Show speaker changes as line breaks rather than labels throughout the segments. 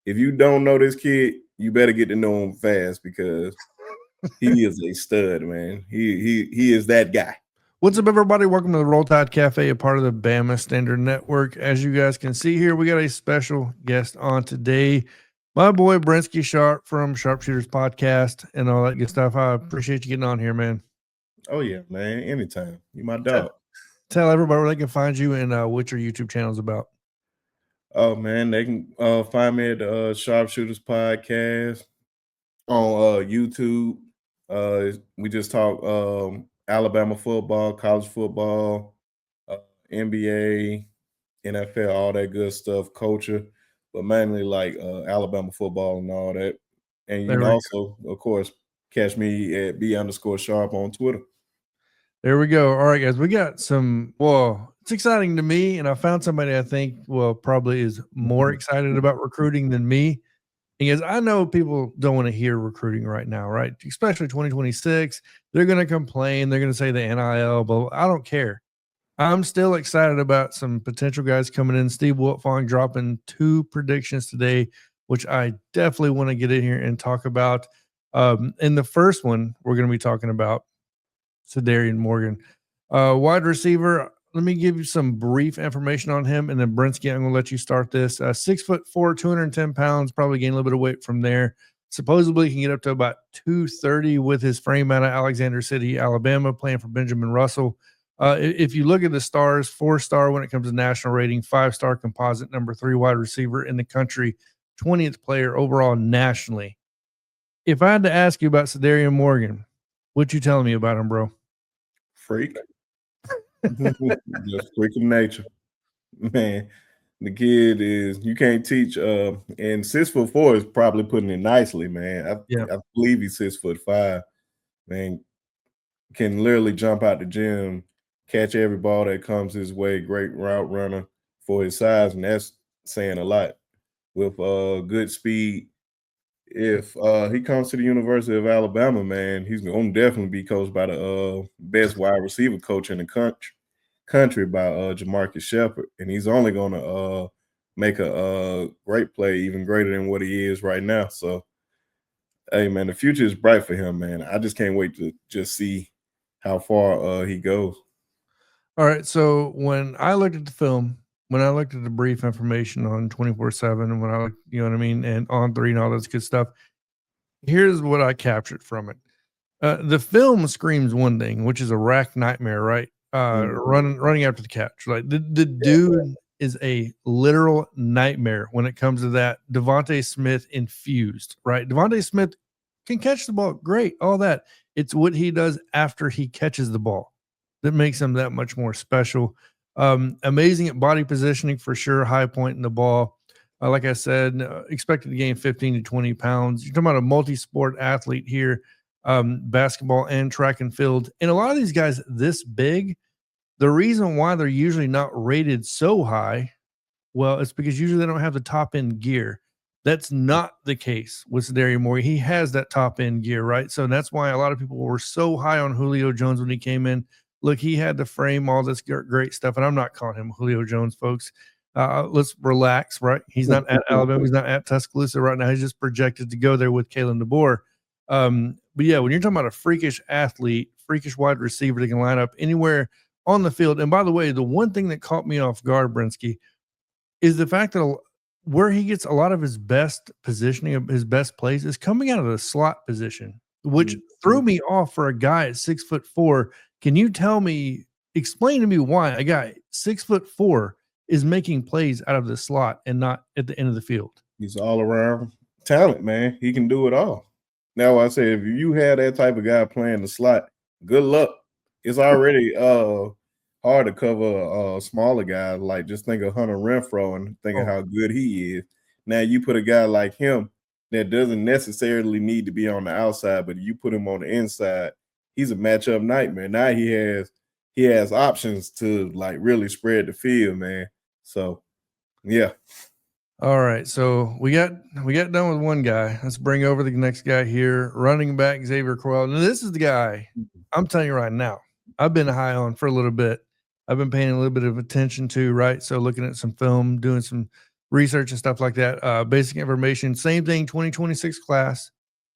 if you don't know this kid, you better get to know him fast because he is a stud, man. He is that guy.
What's up, everybody? Welcome to the Roll Tide Cafe, a part of the Bama Standard Network. As you guys can see here, we got a special guest on today. My boy Brenski Sharpe from Sharpe Shooters Podcast and all that good stuff. I appreciate you getting on here, man.
Oh, yeah, man. Anytime. You my dog.
Tell everybody where they can find you and what your YouTube channel is about.
Oh, man, they can find me at the Sharpe Shooters Podcast on YouTube. We just talk Alabama football, college football, NBA, NFL, all that good stuff, culture, but mainly like Alabama football and all that. And you can also, of course, catch me at B_Sharpe on Twitter.
There we go. All right, guys, we got some, well, it's exciting to me, and I found somebody I think, well, probably is more excited about recruiting than me. Because I know people don't want to hear recruiting right now, right? Especially 2026. They're going to complain. They're going to say the NIL, but I don't care. I'm still excited about some potential guys coming in. Steve Wiltfong dropping 2 predictions today, which I definitely want to get in here and talk about. In the first one, we're going to be talking about Cederian Morgan. Wide receiver, let me give you some brief information on him, and then Brenski, I'm going to let you start this. 6'4", 210 pounds, probably gain a little bit of weight from there. Supposedly he can get up to about 230 with his frame out of Alexander City, Alabama, playing for Benjamin Russell. If you look at the stars, 4-star when it comes to national rating, 5-star composite, number 3 wide receiver in the country, 20th player overall nationally. If I had to ask you about Cederian Morgan, what you telling me about him, bro?
Freak. Just freak of nature, man. The kid is, you can't teach. And 6'4" is probably putting it nicely, man. I believe he's 6'5", man. Can literally jump out the gym, catch every ball that comes his way. Great route runner for his size, and that's saying a lot. With good speed, if he comes to the University of Alabama, man, he's going to definitely be coached by the best wide receiver coach in the country by Jamarcus Shepard, and he's only going to make a great play, even greater than what he is right now. So, hey, man, the future is bright for him, man. I just can't wait to just see how far he goes.
All right, so when I looked at the film, when I looked at the brief information on 24/7, and when I looked, you know what I mean, and On3 and all this good stuff, here's what I captured from it. The film screams one thing, which is a rack nightmare, right? Running after the catch. Like the dude is a literal nightmare when it comes to that. Devontae Smith infused, right? Devontae Smith can catch the ball, great, all that. It's what he does after he catches the ball that makes him that much more special. Amazing at body positioning for sure, high point in the ball. Like I said, expected to gain 15 to 20 pounds. You're talking about a multi-sport athlete here, basketball and track and field. And a lot of these guys this big, the reason why they're usually not rated so high, well, it's because usually they don't have the top-end gear. That's not the case with Cederian Morgan. He has that top-end gear, right? So that's why a lot of people were so high on Julio Jones when he came in. Look, he had the frame, all this great stuff, and I'm not calling him Julio Jones, folks. Let's relax, right? He's not at Alabama. He's not at Tuscaloosa right now. He's just projected to go there with Kalen DeBoer. But, yeah, when you're talking about a freakish athlete, freakish wide receiver that can line up anywhere on the field, and by the way, the one thing that caught me off guard, Brenski, is the fact that where he gets a lot of his best positioning, his best plays, is coming out of the slot position, which threw me off for a guy at 6'4". Can you explain to me why a guy 6'4" is making plays out of the slot and not at the end of the field?
He's all around talent, man. He can do it all. Now, I say, if you have that type of guy playing the slot, good luck. It's already hard to cover a smaller guy. Like, just think of Hunter Renfrow and think of how good he is. Now, you put a guy like him that doesn't necessarily need to be on the outside, but you put him on the inside, he's a matchup nightmare. Now he has options to like really spread the field, man. So, yeah.
All right, so we got done with one guy. Let's bring over the next guy here, running back Ezavier Crowell. Now, this is the guy I'm telling you right now, I've been high on for a little bit. I've been paying a little bit of attention to, right? So looking at some film, doing some research and stuff like that. Basic information, same thing, 2026 class.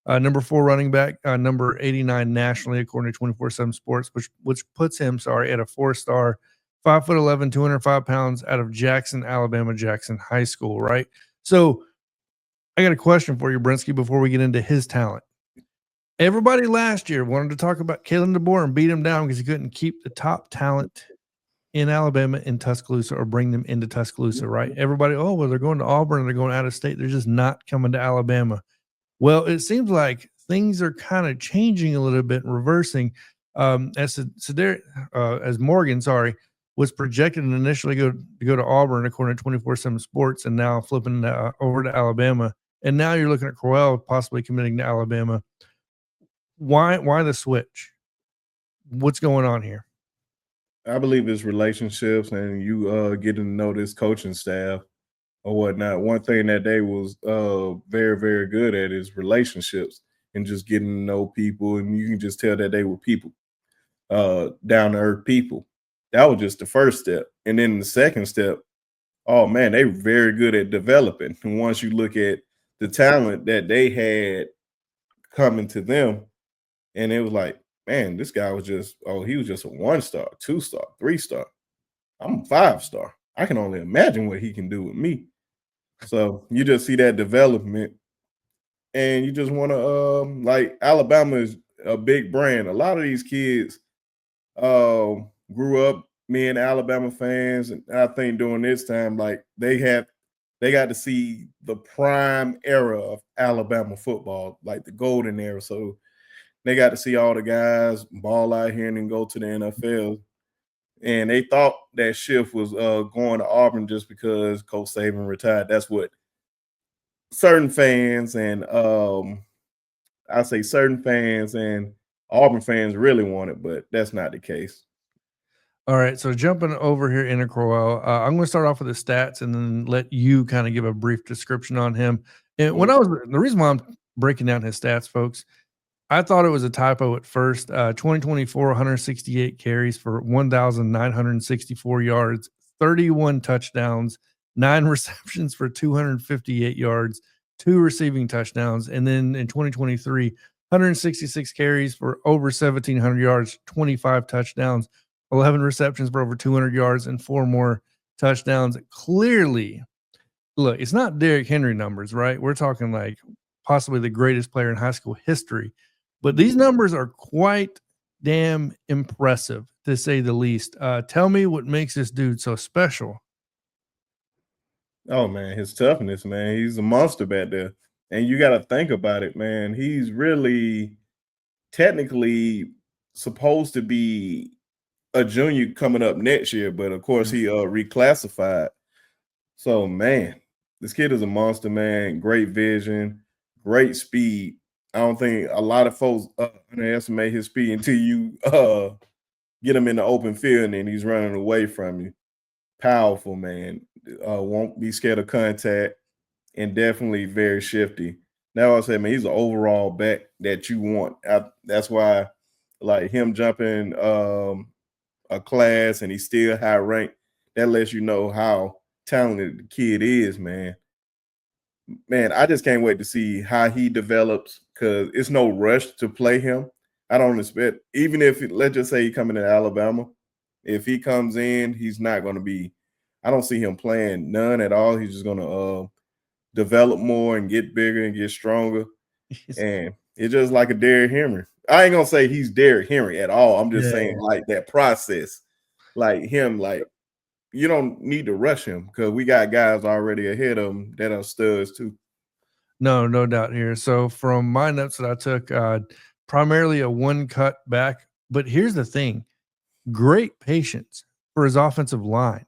Number 4 running back, number 89 nationally, according to 24/7 Sports, which puts him, at a 4-star, 5'11", 205 pounds, out of Jackson, Alabama, Jackson High School, right? So I got a question for you, Brenski, before we get into his talent. Everybody last year wanted to talk about Kalen DeBoer and beat him down because he couldn't keep the top talent in Alabama in Tuscaloosa or bring them into Tuscaloosa, right? Everybody, well, they're going to Auburn, they're going out of state. They're just not coming to Alabama. Well, it seems like things are kind of changing a little bit and reversing. As Morgan, was projected and initially go to Auburn, according to 24/7 Sports, and now flipping over to Alabama. And now you're looking at Crowell possibly committing to Alabama. Why the switch? What's going on here?
I believe it's relationships and you getting to know this coaching staff or whatnot. One thing that they was very, very good at is relationships and just getting to know people. And you can just tell that they were people, down to earth people. That was just the first step. And then the second step, oh man, they were very good at developing. And once you look at the talent that they had coming to them, and it was like, man, this guy was just, he was just a 1-star, 2-star, 3-star. I'm a 5-star. I can only imagine what he can do with me. So you just see that development, and you just want to, like, Alabama is a big brand. A lot of these kids grew up being Alabama fans, and I think during this time, like, they got to see the prime era of Alabama football, like the golden era. So they got to see all the guys ball out here and then go to the NFL. And they thought that shift was going to Auburn just because Coach Saban retired. That's what certain fans and I say certain fans and Auburn fans really wanted, but that's not the case.
All right, so jumping over here into Crowell, I'm going to start off with the stats and then let you kind of give a brief description on him. And the reason why I'm breaking down his stats, folks, I thought it was a typo at first. 2024, 168 carries for 1,964 yards, 31 touchdowns, 9 receptions for 258 yards, 2 receiving touchdowns. And then in 2023, 166 carries for over 1,700 yards, 25 touchdowns, 11 receptions for over 200 yards, and 4 more touchdowns. Clearly, look, it's not Derrick Henry numbers, right? We're talking like possibly the greatest player in high school history. But these numbers are quite damn impressive, to say the least. Tell me what makes this dude so special.
Oh, man, his toughness, man. He's a monster back there. And you got to think about it, man. He's really technically supposed to be a junior coming up next year, but of course he reclassified. So, man, this kid is a monster, man. Great vision, great speed. I don't think a lot of folks underestimate his speed until you get him in the open field and he's running away from you. Powerful, man. Won't be scared of contact and definitely very shifty. Now I say, man, he's an overall back that you want. That's why, like, him jumping a class and he's still high ranked, that lets you know how talented the kid is, man. Man, I just can't wait to see how he develops because it's no rush to play him. I don't expect, even if, let's just say he coming to Alabama, if he comes in, he's not going to be, I don't see him playing none at all. He's just going to develop more and get bigger and get stronger. And it's just like a Derrick Henry. I ain't going to say he's Derrick Henry at all. I'm just saying, like, that process, like him, like, you don't need to rush him because we got guys already ahead of him that are studs too.
No doubt here. So from my notes that I took, primarily a 1-cut back. But here's the thing. Great patience for his offensive line.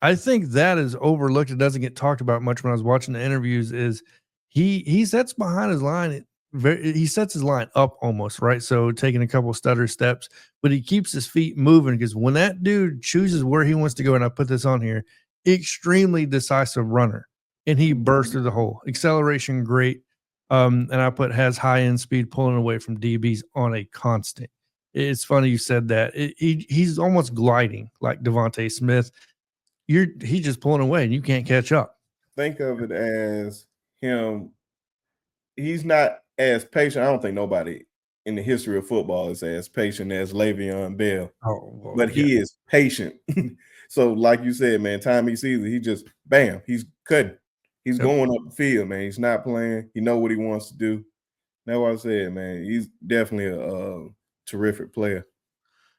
I think that is overlooked. It doesn't get talked about much when I was watching the interviews. Is he sets behind his line. He sets his line up almost, right? So taking a couple stutter steps, but he keeps his feet moving because when that dude chooses where he wants to go, and I put this on here, extremely decisive runner, and he bursts through the hole. Acceleration, great. And I put has high end speed pulling away from DBs on a constant. It's funny you said that. He's almost gliding like Devontae Smith. He's just pulling away and you can't catch up.
think of it as him. He's not as patient. I don't think nobody in the history of football is as patient as Le'Veon Bell.
Oh, well,
but he is patient. So, like you said, man, time he sees it, he just bam, he's cutting. He's going up the field, man. He's not playing. He know what he wants to do. That's what I said, man. He's definitely a terrific player.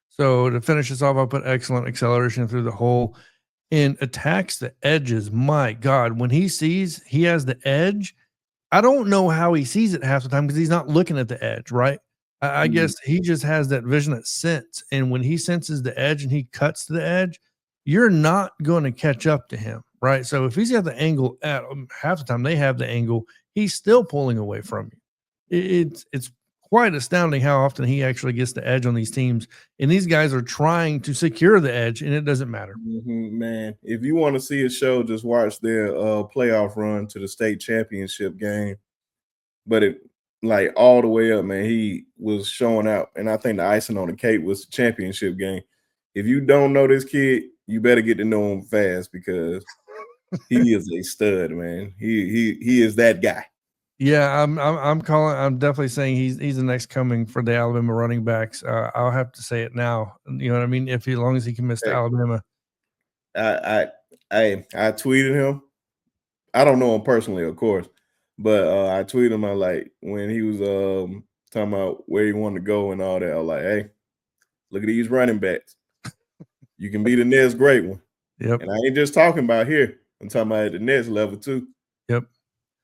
So to finish this off, I'll put excellent acceleration through the hole and attacks the edges. My God, when he sees he has the edge, I don't know how he sees it half the time because he's not looking at the edge, right? I guess he just has that vision, that sense. And when he senses the edge and he cuts to the edge, you're not going to catch up to him, right? So if he's got the angle at half the time, they have the angle, he's still pulling away from you. It's quite astounding how often he actually gets the edge on these teams. And these guys are trying to secure the edge, and it doesn't matter.
Man, if you want to see a show, just watch their playoff run to the state championship game. But it like all the way up, man, he was showing out. And I think the icing on the cake was the championship game. If you don't know this kid, you better get to know him fast because he is a stud, man. He is that guy.
Yeah, I'm definitely saying he's the next coming for the Alabama running backs. I'll have to say it now. You know what I mean? As long as he can miss to Alabama.
I tweeted him. I don't know him personally, of course, but I tweeted him. I like when he was talking about where he wanted to go and all that. I was like, hey, look at these running backs. You can be the next great one.
Yep.
And I ain't just talking about here. I'm talking about at the next level too.
Yep.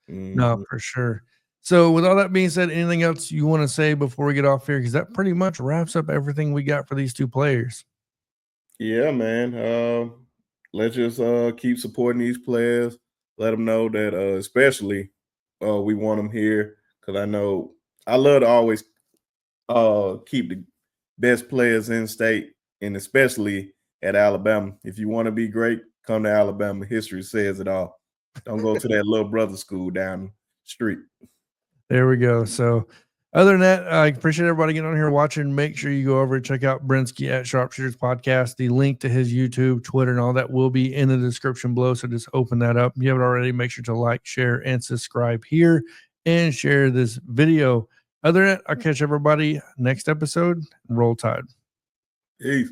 No, for sure. So with all that being said, anything else you want to say before we get off here? Because that pretty much wraps up everything we got for these two players.
Yeah, man. Let's just keep supporting these players. Let them know that especially we want them here because I know I love to always keep the best players in state and especially at Alabama. If you want to be great, come to Alabama. History says it all. Don't go to that little brother school down the street.
There we go. So other than that, I appreciate everybody getting on here watching. Make sure you go over and check out Brenski at Sharpe Shooters Podcast. The link to his YouTube, Twitter, and all that will be in the description below. So just open that up. If you haven't already, make sure to like, share, and subscribe here and share this video. Other than that, I'll catch everybody next episode. Roll Tide.
Peace.